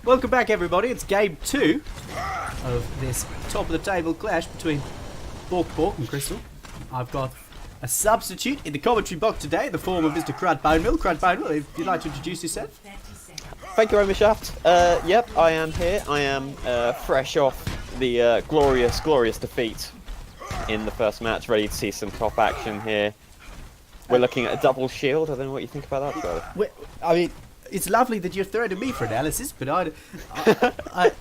Welcome back, everybody. It's game 2 of this top of the table clash between Bawk Bawk and Crystal. I've got a substitute in the commentary box today in the form of Mr. Crud Bonemill. Crud Bonemill, if you'd like to introduce yourself. Thank you very much, Shaft. Yep, I am here. I am fresh off the glorious defeat in the first match, ready to see some top action here. We're looking at a double shield. I don't know what you think about that, brother. I mean, it's lovely that you're throwing to me for analysis, but I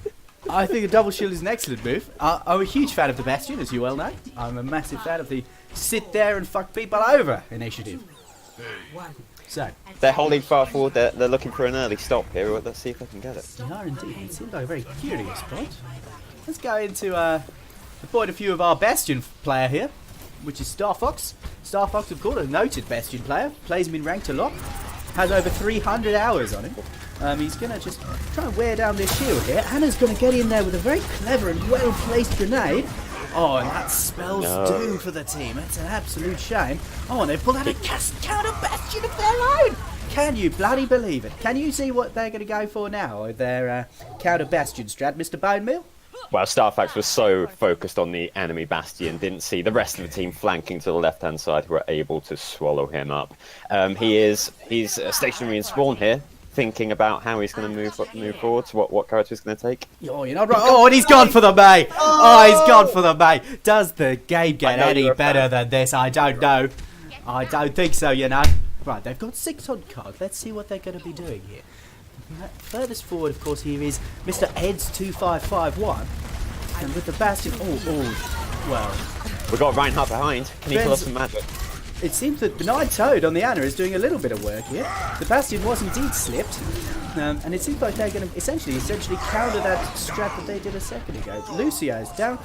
think a double shield is an excellent move. I'm a huge fan of the Bastion, as you well know. I'm a massive fan of the sit there and fuck people over initiative. So they're holding far forward. They're looking for an early stop here. Let's see if they can get it. they are indeed. It seems like a very curious point. Let's go into the point of view of our Bastion player here, which is Star Fox. Star Fox, of course, a noted Bastion player. Plays him in ranked a lot. Has over 300 hours on him. He's going to just try and wear down this shield here. Anna's going to get in there with a very clever and well-placed grenade. Oh, and that spells doom for the team. It's an absolute shame. Oh, and they've pulled out a counter Bastion of their own. Can you bloody believe it? Can you see what they're going to go for now with their counter Bastion strat, Mr. Bonemill? Well, Starfax was so focused on the enemy Bastion, didn't see the rest of the team flanking to the left-hand side who were able to swallow him up. He's stationary in spawn here, thinking about how he's going to move forward, what character he's going to take. Oh, you're not right. Oh, and he's gone for the May. Oh, he's gone for the May. Does the game get any better than this? I don't know. I don't think so, you know. Right, they've got 6 on card. Let's see what they're going to be doing here. Furthest forward, of course, here is Mr. Eds 2551, and with the Bastion. Well, We've got Reinhardt behind. Can he pull off some magic? It seems that Benign Toad on the Anna is doing a little bit of work here. The Bastion was indeed slipped, and it seems like they're going to essentially counter that strat that they did a second ago. Lucio's down,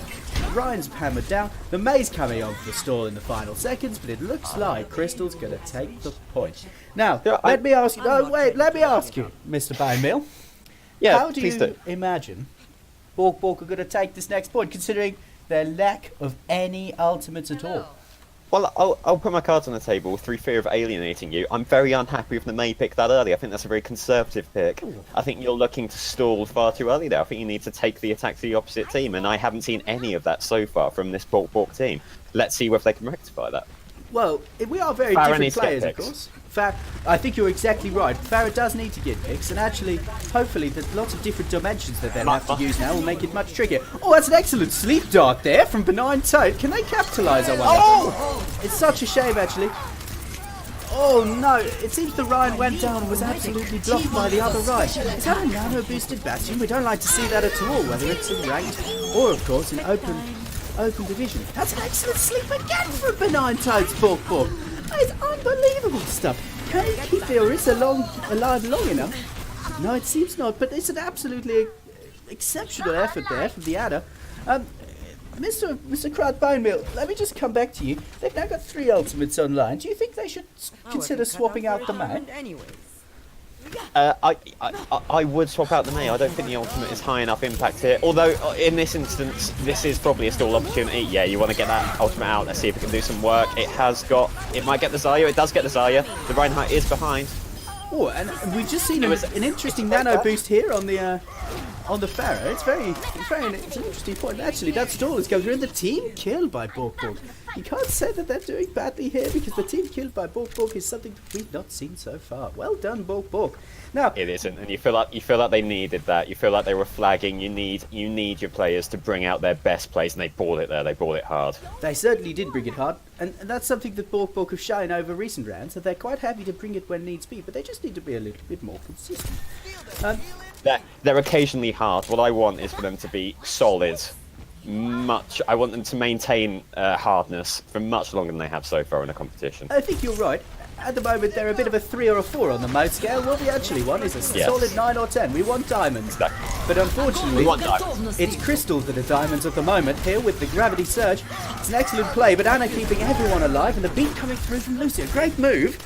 Ryan's hammered down, the May's coming on for stall in the final seconds, but it looks like Crystal's going to take the point. Now, let me ask you, Mr. Bonemill. Yeah, how do you imagine Bawk Bawk are going to take this next point, considering their lack of any ultimates at all? Well, I'll put my cards on the table through fear of alienating you. I'm very unhappy with the May pick that early. I think that's a very conservative pick. I think you're looking to stall far too early there. I think you need to take the attack to the opposite team, and I haven't seen any of that so far from this Bawk Bawk team. Let's see if they can rectify that. Well, we are very different players, of course. I think you're exactly right. Farah does need to get picks, and actually, hopefully, there's lots of different dimensions that they'll have to use now will make it much trickier. Oh, that's an excellent sleep dart there from Benign Toad. Can they capitalise on one? Oh! It's such a shame, actually. Oh no, it seems the Ryan went down and was absolutely blocked by the other Ryan. Is that a nano-boosted Bastion? We don't like to see that at all, whether it's in ranked or, of course, in open division. That's an excellent sleep again from Benign Toad's Bawk Bawk. That is unbelievable stuff. Can he keep the Orisa alive long enough? No, it seems not, but it's an absolutely exceptional effort there from the Adder. Mr. Crud Bonemill, let me just come back to you. They've now got 3 ultimates online. Do you think they should consider swapping out the man? I would swap out the May. I don't think the ultimate is high enough impact here. Although, in this instance, this is probably a stall opportunity. Yeah, you want to get that ultimate out. Let's see if it can do some work. It might get the Zarya. It does get the Zarya. The Reinhardt is behind. Oh, and we've just seen an interesting nano boost here on the Pharaoh. It's an interesting point. Actually, that stall is going through, and the team killed by Bawk Bawk. You can't say that they're doing badly here, because the team killed by Bawk Bawk is something that we've not seen so far. Well done, Bawk Bawk. Now it isn't, and you feel like they needed that. You feel like they were flagging. You need your players to bring out their best plays, and they brought it there. They brought it hard. They certainly did bring it hard, and that's something that Bawk Bawk have shown over recent rounds. That they're quite happy to bring it when needs be, but they just need to be a little bit more consistent. They're occasionally hard. What I want is for them to be solid. I want them to maintain hardness for much longer than they have so far in a competition. I think you're right. At the moment, they're a bit of a 3 or a 4 on the mode scale. What we actually want is a solid 9 or 10. We want diamonds. But unfortunately, it's crystals that are diamonds at the moment. Here with the gravity surge, it's an excellent play, but Anna keeping everyone alive, and the beat coming through from Lucia. Great move.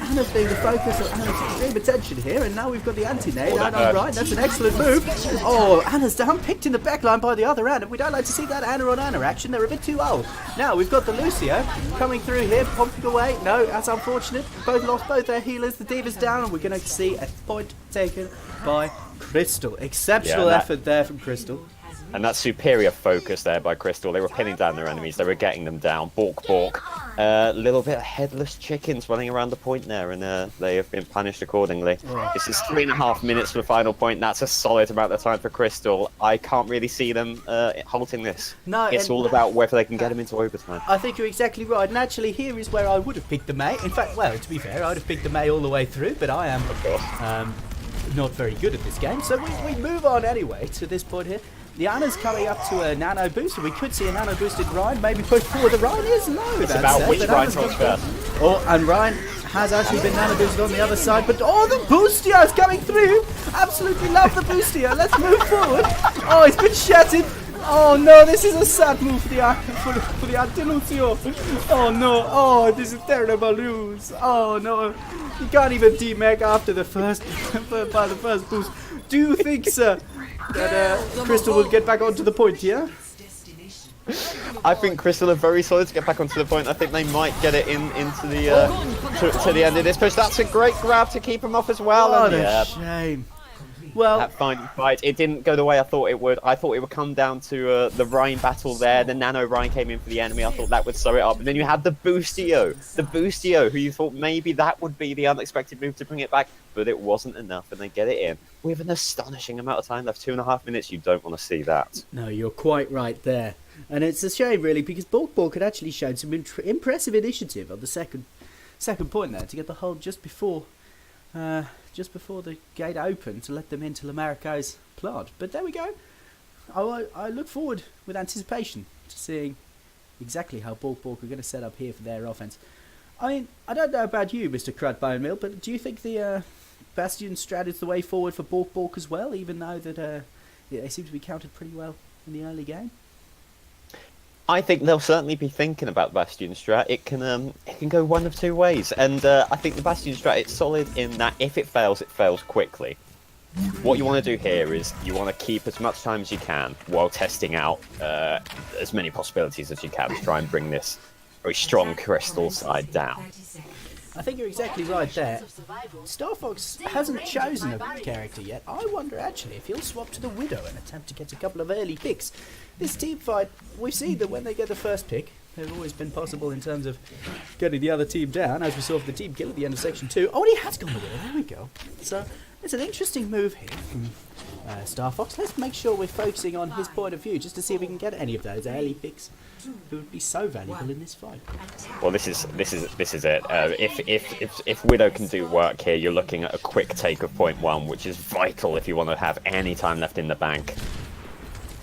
Anna's being the focus of Anna's extreme attention here, and now we've got the anti-nade out on right. That's an excellent move. Oh, Anna's down, picked in the backline by the other end, and we don't like to see that Anna on Anna action. They're a bit too old. Now we've got the Lucio coming through here, pumping away. No, that's unfortunate. Both lost both their healers. The Diva's down, and we're going to see a point taken by Crystal. Exceptional effort there from Crystal. And that superior focus there by Crystal. They were pinning down their enemies. They were getting them down. Bawk Bawk. A little bit of headless chickens running around the point there, and they have been punished accordingly. This is 3.5 minutes for the final point. That's a solid amount of time for Crystal. I can't really see them halting this. No, it's all about whether they can get them into overtime. I think you're exactly right. And actually, here is where I would have picked the May. In fact, well, to be fair, I would have picked the May all the way through, but I am, of course, not very good at this game. So we move on anyway to this point here. The Anna's coming up to a nano booster. We could see a nano boosted Ryan maybe push forward. The Ryan is low. It's about which Ryan comes first. Oh, and Ryan has actually been nano boosted on the other side. But oh, the Boostio is coming through. Absolutely love the Boostio. Let's move forward. Oh, it's been shattered. Oh no, this is a sad move for the Antilucio. Oh no, oh, this is terrible news. Oh no, you can't even demag after the first by the first boost. Do you think, sir, that Crystal will get back onto the point here? I think Crystal are very solid to get back onto the point. I think they might get it into the to the end of this push. That's a great grab to keep him off as well. What a shame. Well, that final fight, it didn't go the way I thought it would. I thought it would come down to the Rhine battle there. The Nano Rhine came in for the enemy. I thought that would sew it up. And then you had the Boostio, who you thought maybe that would be the unexpected move to bring it back. But it wasn't enough, and they get it in with an astonishing amount of time left. 2.5 minutes. You don't want to see that. No, you're quite right there. And it's a shame, really, because Bawk Bawk had actually shown some impressive initiative on the second point there to get the hold just before the gate opened to let them into Lamarico's plant. But there we go. I look forward with anticipation to seeing exactly how Bawk Bawk are going to set up here for their offense. I mean, I don't know about you, Mr. Crud Bone Mill, but do you think the Bastion strat is the way forward for Bawk Bawk as well, even though that they seem to be countered pretty well in the early game? I think they'll certainly be thinking about Bastion strat. It can go one of two ways, and I think the Bastion strat, it's solid in that if it fails quickly. What you want to do here is you want to keep as much time as you can while testing out as many possibilities as you can to try and bring this very strong Crystal side down. I think you're exactly right there. Star Fox hasn't chosen a character yet. I wonder actually if he'll swap to the Widow and attempt to get a couple of early picks. This team fight, we've seen that when they get the first pick, they've always been possible in terms of getting the other team down, as we saw for the team kill at the end of section 2. Oh, and he has gone the Widow, there we go. So, it's an interesting move here from Star Fox. Let's make sure we're focusing on his point of view, just to see if we can get any of those early picks who would be so valuable in this fight. Well, this is it. If Widow can do work here, you're looking at a quick take of point 1, which is vital if you want to have any time left in the bank.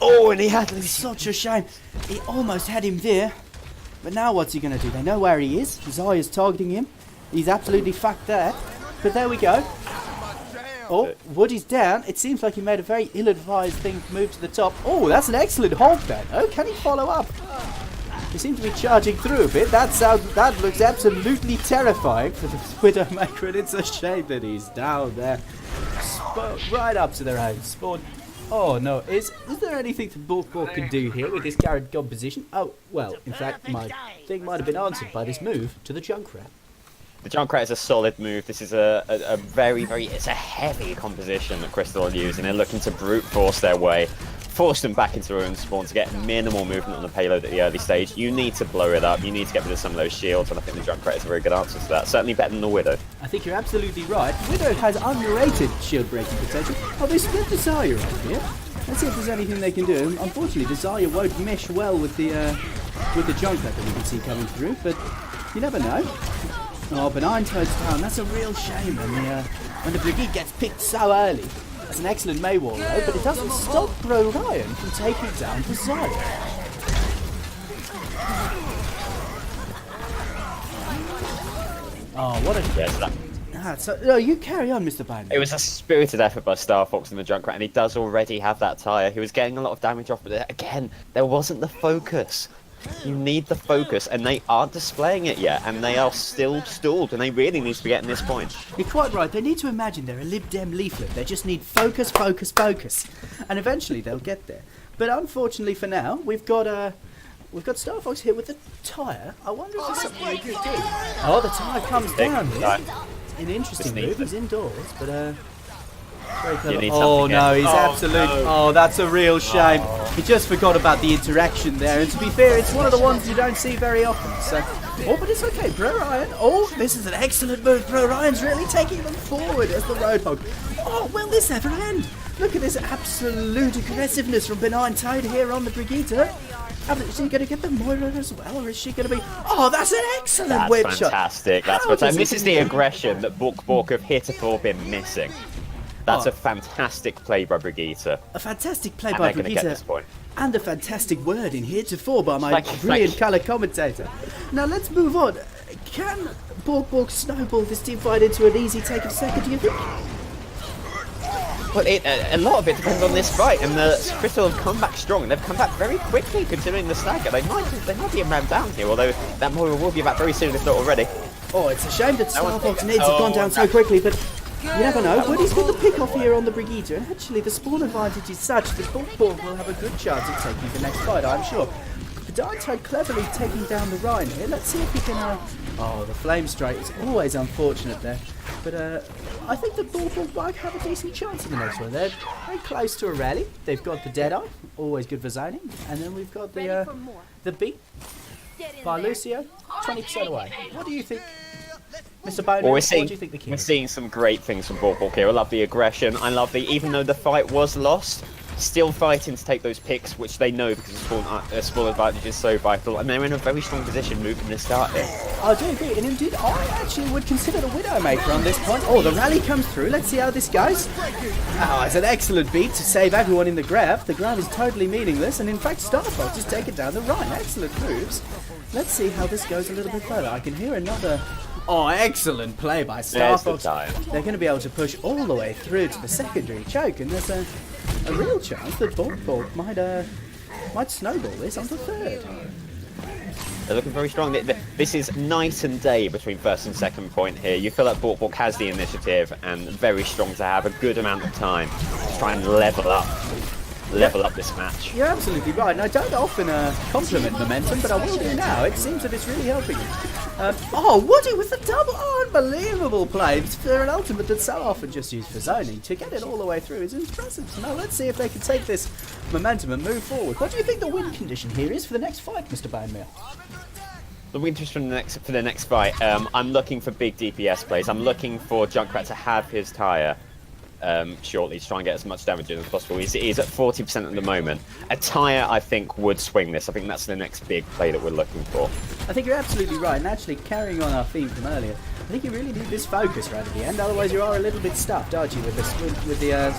Oh, and he had such a shame. He almost had him there. But now what's he going to do? They know where he is. Zai's targeting him. He's absolutely fucked there. But there we go. Oh, Woody's down. It seems like he made a very ill-advised thing to move to the top. Oh, that's an excellent hold then. Oh, can he follow up? He seems to be charging through a bit. That looks absolutely terrifying for the Widowmaker, and it's a shame that he's down there. Right up to their own spawn. Oh no, is there anything that Bawk Bawk can do here with this current composition? Oh, well, in fact, my thing might have been answered by this move to the Junkrat. The Junkrat is a solid move. This is a very, it's a heavy composition that Crystal are using. They're looking to brute force their way, force them back into their own spawn to get minimal movement on the payload at the early stage. You need to blow it up. You need to get rid of some of those shields, and I think the Junkrat is a very good answer to that. Certainly better than the Widow. I think you're absolutely right. Widow has underrated shield breaking potential. Oh, they split Desire right here. Let's see if there's anything they can do. Unfortunately, Desire won't mesh well with the Junkrat that we can see coming through, but you never know. Oh, Benign turns down. That's a real shame when the Brigade gets picked so early. That's an excellent Maywall though, but it doesn't stop Ryan from taking down Desire. Oh, what a... Yes, no, you carry on, Mr. Bowman. It was a spirited effort by Star Fox and the Junkrat, and he does already have that tyre. He was getting a lot of damage off, but again, there wasn't the focus. You need the focus, and they aren't displaying it yet, and they are still stalled, and they really need to be getting this point. You're quite right. They need to imagine they're a Lib Dem leaflet. They just need focus, focus, focus, and eventually they'll get there. But unfortunately for now, we've got Star Fox here with the tyre. I wonder if there's something they could do. Oh, the tyre comes down here. An interesting move. He's indoors, but very clever. Oh no, he's absolute. No. Oh, that's a real shame. He just forgot about the interaction there. And to be fair, it's one of the ones you don't see very often. So, oh, but it's okay. Bro Ryan. Oh, this is an excellent move. Bro Ryan's really taking them forward as the Roadhog. Oh, will this ever end? Look at this absolute aggressiveness from Benign Toad here on the Brigitte. Is she going to get the Moira as well, or is she going to be... Oh, that's an excellent whip shot. Fantastic. That's fantastic. This is the aggression that Bawk Bawk have heretofore been missing. That's a fantastic play by Brigitte. A fantastic play by Brigitte. And a fantastic word in heretofore by my brilliant colour commentator. Now let's move on. Can Bawk Bawk snowball this team fight into an easy take of second, do you think? Well, a lot of it depends on this fight, and the Crystal have come back strong, and they've come back very quickly considering the stagger. They might be a man down here, although that Moira will be back very soon if not already. Oh, it's a shame that Star Fox needs have gone down so quickly, but you never know. Woody's got the pick off here on the Brigitte, and actually the spawn advantage is such that Bawk Bawk will have a good chance of taking the next fight, I'm sure. Dante cleverly taking down the Rhine here. Let's see if he can... Oh, the flame strike is always unfortunate there. But I think the Bawk Bawk have a decent chance in the next one. They're very close to a rally. They've got the Deadeye, always good for zoning. And then we've got the beat by Lucio, 20% away. What do you think, Mr. Bono? What do you think the key We're is? seeing some great things from Bawk Bawk here. I love the aggression. I love even though the fight was lost, still fighting to take those picks, which they know because the spawn advantage is so vital, and they're in a very strong position moving the start here. I do agree, and indeed I actually would consider the Widowmaker on this point. Oh, the rally comes through. Let's see how this goes. Oh, it's an excellent beat to save everyone in the grab. The grab is totally meaningless, and in fact Star Fox just taken down the Rhine. Excellent moves. Let's see how this goes a little bit further. I can hear another... Oh, excellent play by Star Fox. They're going to be able to push all the way through to the secondary choke, and there's a real chance that Bawk Bawk might snowball this onto third. They're looking very strong. This is night and day between first and second point here. You feel like Bawk Bawk has the initiative and very strong to have a good amount of time to try and level up this match. You're absolutely right, and I don't often compliment momentum, but I will do now. It seems that it's really helping you. Oh, Woody with the double! Oh, unbelievable play for an ultimate that's so often just used for zoning. To get it all the way through is impressive. Now let's see if they can take this momentum and move forward. What do you think the win condition here is for the next fight, Mr. Bainmail? The win condition for the next fight, I'm looking for big DPS plays. I'm looking for Junkrat to have his tyre shortly to try and get as much damage in as possible. He's at 40% at the moment. A tyre, I think, would swing this. I think that's the next big play that we're looking for. I think you're absolutely right, and actually carrying on our theme from earlier, I think you really need this focus right at the end, otherwise you are a little bit stuffed, aren't you, with the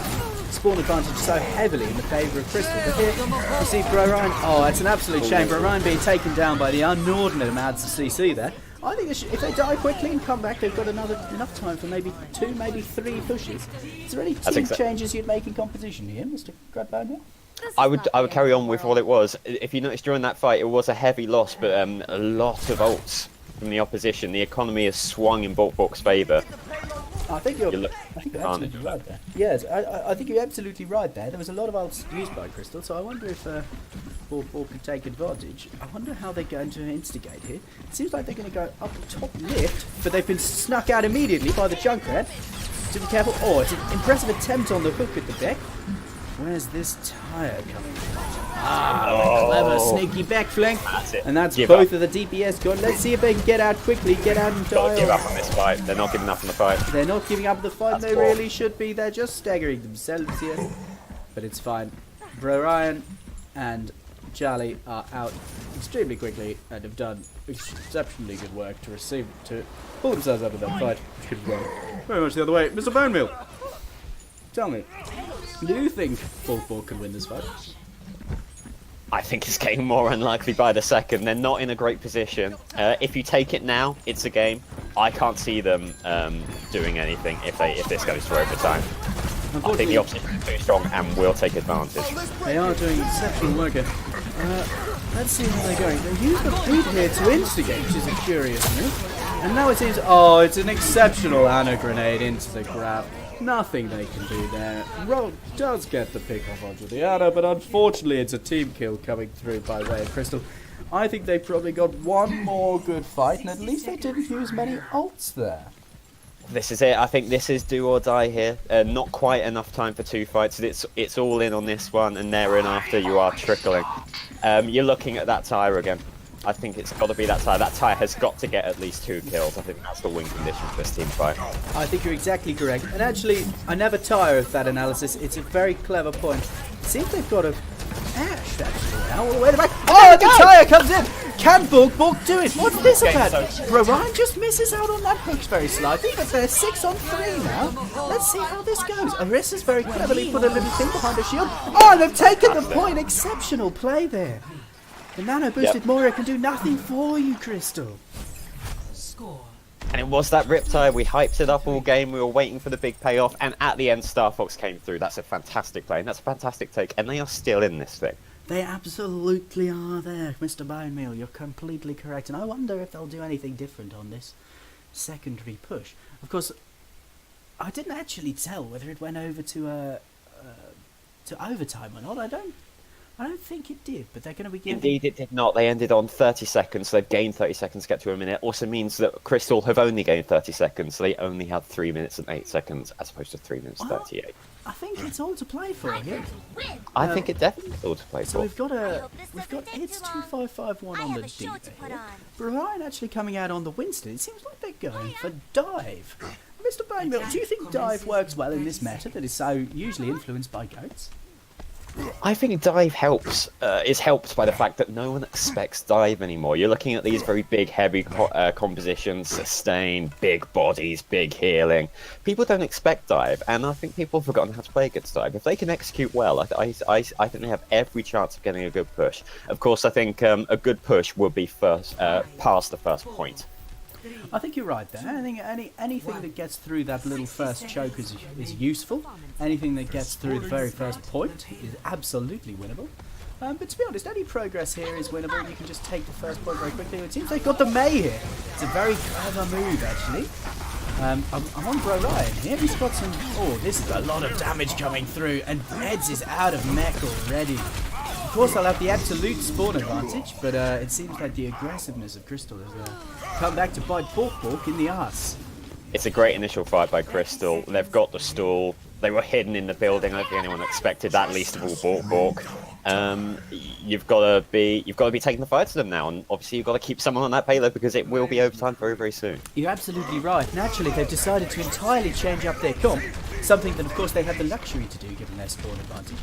spawn advantage so heavily in the favour of Crystal. But here, you see Bro Ryan. Oh, that's an absolute shame. Bro Ryan being taken down by the inordinate amounts of CC there. I think if they die quickly and come back, they've got enough time for maybe 2, maybe 3 pushes. Is there any team changes you'd make in composition here, Mr. Gradbone? I would carry on with what it was. If you noticed during that fight, it was a heavy loss, but a lot of ults from the opposition. The economy has swung in Bawk Bawk's favour. I think you're absolutely right there. Yes, I think you're absolutely right there. There was a lot of ults used by Crystal, so I wonder if Bawk Bawk can take advantage. I wonder how they're going to instigate here. It seems like they're going to go up the top lift, but they've been snuck out immediately by the Junkrat. So be careful. Oh, it's an impressive attempt on the hook at the deck. Where's this tyre coming from? Clever sneaky back flank. And that's both of the DPS gone. Let's see if they can get out quickly, get out and die. Don't give up on this fight. They're not giving up on the fight. They're not giving up the fight. They really should be. They're just staggering themselves here. But it's fine. Bro Ryan and Charlie are out extremely quickly and have done exceptionally good work to pull themselves out of that fight. Which could have gone very much the other way. Mr. Bonemeal, tell me, do you think Bawk Bawk can win this fight? I think it's getting more unlikely by the second. They're not in a great position. If you take it now, it's a game. I can't see them doing anything if this goes to overtime. I think the opposition is too strong and will take advantage. They are doing exceptional work here. Let's see how they're going. They use the beat here to instigate, which is a curious move. And now it seems, oh, it's an exceptional Ana grenade into the grab. Nothing they can do there. Rogue does get the pick off onto the Ana, but unfortunately it's a team kill coming through by way of Crystal. I think they probably got one more good fight, and at least they didn't use many ults there. This is it. I think this is do or die here. Not quite enough time for 2 fights. It's all in on this one, and thereafter you are trickling. You're looking at that tire again. I think it's got to be that tire. That tire has got to get at least 2 kills. I think that's the win condition for this team fight. I think you're exactly correct. And actually, I never tire of that analysis. It's a very clever point. It seems they've got a Ash actually now all the way to the back. Oh, the tire comes in! Can Bawk Bawk do it? What's this about? Ryan just misses out on that hook very slightly, but they're 6 on 3 now. Let's see how this goes. Arissa's very cleverly put a little thing behind her shield. Oh, they've taken the point. Exceptional play there. The nano boosted Moira can do nothing for you, Crystal. And it was that Riptide. We hyped it up all game. We were waiting for the big payoff, and at the end, Star Fox came through. That's a fantastic play, and that's a fantastic take. And they are still in this thing. They absolutely are there, Mr. Bonemeal. You're completely correct. And I wonder if they'll do anything different on this secondary push. Of course, I didn't actually tell whether it went over to overtime or not. I don't think it did, but they're going to be giving... Indeed, it did not. They ended on 30 seconds, so they've gained 30 seconds to get to a minute. Also means that Crystal have only gained 30 seconds, so they only had 3 minutes and 8 seconds, as opposed to 3 minutes 38. I think it's all to play for here. I think it definitely is all to play so for. we've got It's 2551 on the D here. Brian actually coming out on the Winston. It seems like they're going for dive. Mr. Bonemeal, do you think dive works well in this meta that is so usually influenced by goats? I think dive is helped by the fact that no one expects dive anymore. You're looking at these very big, heavy compositions, sustain, big bodies, big healing. People don't expect dive, and I think people have forgotten how to play against dive. If they can execute well, I think they have every chance of getting a good push. Of course, I think a good push will be first past the first point. I think you're right there. I think anything that gets through that little first choke is useful. Anything that gets through the very first point is absolutely winnable. But to be honest, any progress here is winnable. You can just take the first point very quickly. It seems they've got the May here. It's a very clever move, actually. I'm on Bro Ryan here. He's got some... Oh, this is a lot of damage coming through. And Eds is out of mech already. Of course, I'll have the absolute spawn advantage, but it seems like the aggressiveness of Crystal has come back to bite Bawk Bawk in the arse. It's a great initial fight by Crystal. They've got the stall. They were hidden in the building. I don't think anyone expected that, least of all Bawk Bawk. You've got to be taking the fight to them now, and obviously you've got to keep someone on that payload because it will be overtime very, very soon. You're absolutely right. Naturally, they've decided to entirely change up their comp, something that, of course, they have the luxury to do given their spawn advantage.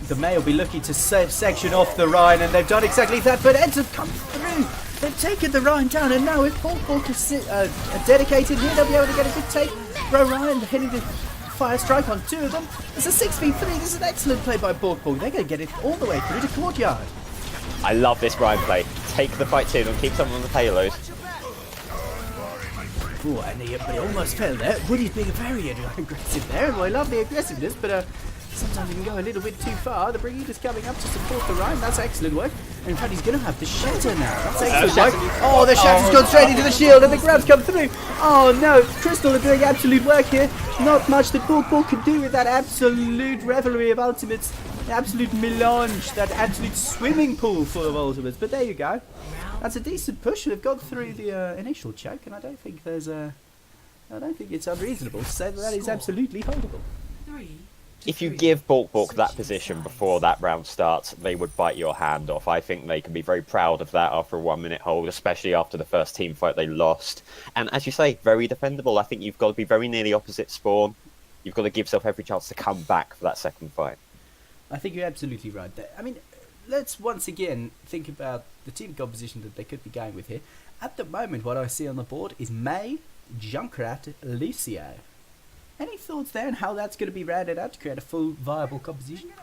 The May will be looking to section off the Rhine, and they've done exactly that, but Eds have come through. They've taken the Rhine down, and now if Bawk Bawk is dedicated here, they'll be able to get a good take. Bro Ryan hitting the fire strike on 2 of them. It's a 6v3. This is an excellent play by Bawk Bawk. They're going to get it all the way through to Courtyard. I love this Ryan play. Take the fight to them, keep someone on the payload. Ooh, and but he almost fell there. Woody's being very aggressive there, and I love the aggressiveness, but sometimes he can go a little bit too far. The Brigida's coming up to support the Rhine. That's excellent work. And in fact, he's going to have the Shatter now. That's excellent work. Oh, the Shatter's gone straight into the shield, and the grabs come through. Oh, no. Crystal are doing absolute work here. Not much that Bawk Bawk can do with that absolute revelry of ultimates. The absolute melange, that absolute swimming pool full of ultimates. But there you go. That's a decent push. They've got through the initial choke, and I don't think it's unreasonable to say that is absolutely holdable. If you give Bawk Bawk that position before that round starts, they would bite your hand off. I think they can be very proud of that after a 1 minute hold, especially after the first team fight they lost. And as you say, very defendable. I think you've got to be very near the opposite spawn. You've got to give yourself every chance to come back for that second fight. I think you're absolutely right there. I mean, let's once again think about the team composition that they could be going with here. At the moment, what I see on the board is May, Junkrat, Lucio. Any thoughts there on how that's going to be rounded out to create a full viable composition?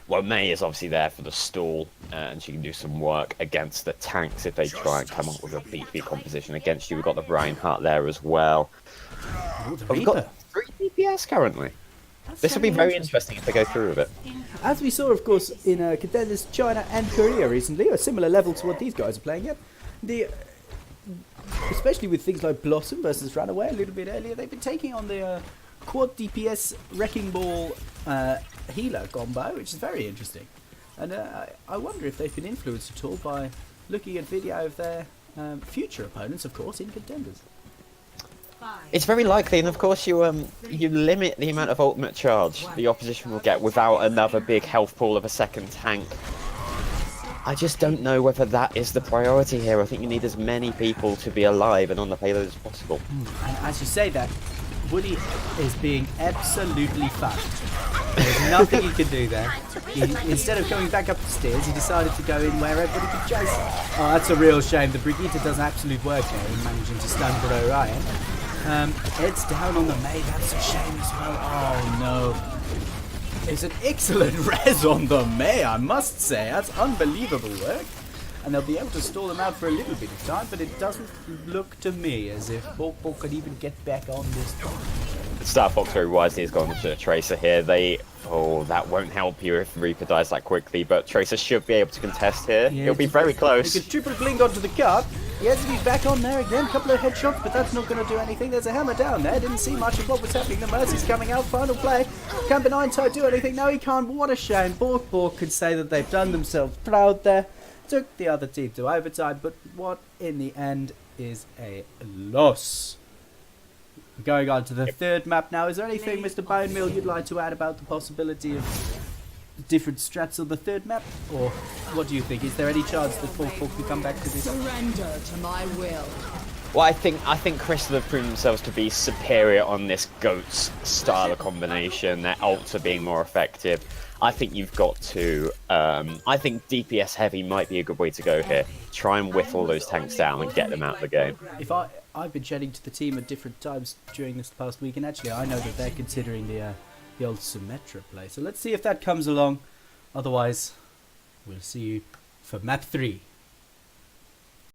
Well, May is obviously there for the stall, and she can do some work against the tanks if they try and come up with a beefy composition against you. We've got the Reinhardt there as well. Ooh, the We've got 3 DPS currently. This will be very interesting if they go through with it. As we saw, of course, in contenders China and Korea recently, a similar level to what these guys are playing at. Especially with things like Blossom versus Runaway a little bit earlier, they've been taking on the quad DPS Wrecking Ball healer combo, which is very interesting. And I wonder if they've been influenced at all by looking at video of their future opponents, of course, in contenders. It's very likely, and of course you limit the amount of ultimate charge the opposition will get without another big health pool of a second tank. I just don't know whether that is the priority here. I think you need as many people to be alive and on the payload as possible. And as you say that, Woody is being absolutely fucked. There's nothing he can do there. Instead of going back up the stairs, he decided to go in where everybody could chase him. Oh, that's a real shame. The Brigitte does absolute work there in managing to stun for Orion. Heads down on the May, that's a shame as well. Oh no. It's an excellent res on the May, I must say. That's unbelievable work. And they'll be able to stall them out for a little bit of time, but it doesn't look to me as if Bawk Bawk could even get back on this time. Star Fox very wisely has gone to Tracer here. That won't help you if Reaper dies that quickly, but Tracer should be able to contest here. Yeah, he'll be very close. He can triple blink onto the cart. He has to be back on there again. A couple of headshots, but that's not going to do anything. There's a hammer down there. Didn't see much of what was happening. The Mercy's coming out. Final play. Can Benign do anything? No, he can't. What a shame. Bawk Bawk could say that they've done themselves proud there. Took the other team to overtime, but what in the end is a loss. Going on to the third map now. Is there anything, Mr. Bone Mill, you'd like to add about the possibility of different strats on the third map? Or what do you think? Is there any chance that Bawk Bawk can come back to this? Surrender to my will. Well, I think Crystal have proven themselves to be superior on this Goats style of combination. Their ults are being more effective. I think you've got to... I think DPS heavy might be a good way to go here. Try and whittle those tanks down and get them out of the game. I've been chatting to the team at different times during this past week, and actually I know that they're considering the old Symmetra play. So let's see if that comes along. Otherwise, we'll see you for map 3.